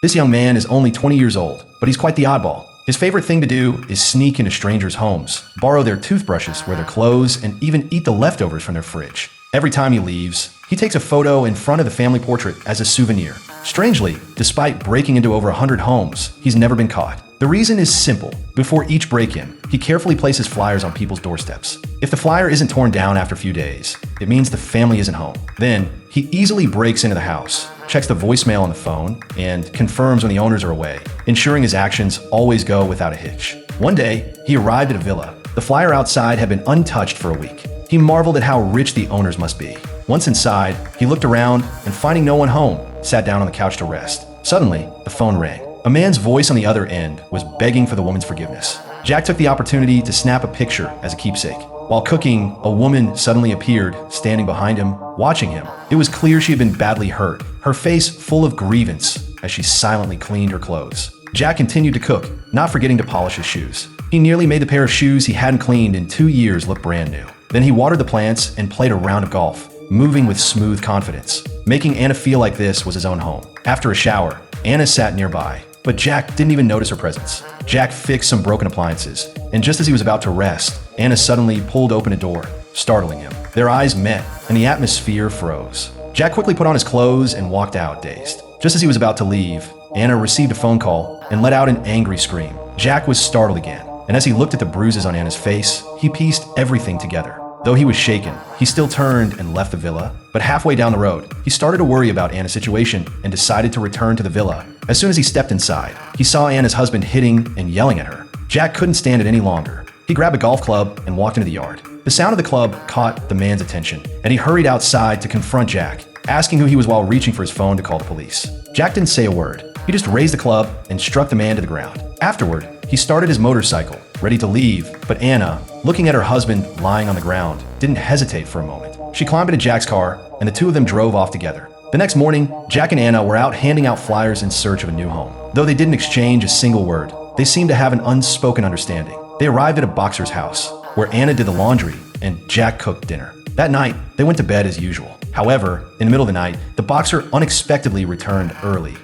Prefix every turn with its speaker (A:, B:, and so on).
A: This young man is only 20 years old, but he's quite the oddball. His favorite thing to do is sneak into strangers' homes, borrow their toothbrushes, wear their clothes, and even eat the leftovers from their fridge. Every time he leaves, he takes a photo in front of the family portrait as a souvenir. Strangely, despite breaking into over 100 homes, he's never been caught. The reason is simple. Before each break-in, he carefully places flyers on people's doorsteps. If the flyer isn't torn down after a few days, it means the family isn't home. Then, he easily breaks into the house, checks the voicemail on the phone, and confirms when the owners are away, ensuring his actions always go without a hitch. One day, he arrived at a villa. The flyer outside had been untouched for a week. He marveled at how rich the owners must be. Once inside, he looked around and finding no one home, sat down on the couch to rest. Suddenly, the phone rang. A man's voice on the other end was begging for the woman's forgiveness. Jack took the opportunity to snap a picture as a keepsake. While cooking, a woman suddenly appeared, standing behind him, watching him. It was clear she had been badly hurt, her face full of grievance as she silently cleaned her clothes. Jack continued to cook, not forgetting to polish his shoes. He nearly made the pair of shoes he hadn't cleaned in 2 years look brand new. Then he watered the plants and played a round of golf, moving with smooth confidence, making Anna feel like this was his own home. After a shower, Anna sat nearby, but Jack didn't even notice her presence. Jack fixed some broken appliances, and just as he was about to rest, Anna suddenly pulled open a door, startling him. Their eyes met, and the atmosphere froze. Jack quickly put on his clothes and walked out, dazed. Just as he was about to leave, Anna received a phone call and let out an angry scream. Jack was startled again, and as he looked at the bruises on Anna's face, he pieced everything together. Though he was shaken, he still turned and left the villa, but halfway down the road, he started to worry about Anna's situation and decided to return to the villa. As soon as he stepped inside, he saw Anna's husband hitting and yelling at her. Jack couldn't stand it any longer. He grabbed a golf club and walked into the yard. The sound of the club caught the man's attention, and he hurried outside to confront Jack, asking who he was while reaching for his phone to call the police. Jack didn't say a word. He just raised the club and struck the man to the ground. Afterward, he started his motorcycle, ready to leave, but Anna, looking at her husband lying on the ground, didn't hesitate for a moment. She climbed into Jack's car, and the two of them drove off together. The next morning, Jack and Anna were out handing out flyers in search of a new home. Though they didn't exchange a single word, they seemed to have an unspoken understanding. They arrived at a boxer's house, where Anna did the laundry and Jack cooked dinner. That night, they went to bed as usual. However, in the middle of the night, the boxer unexpectedly returned early,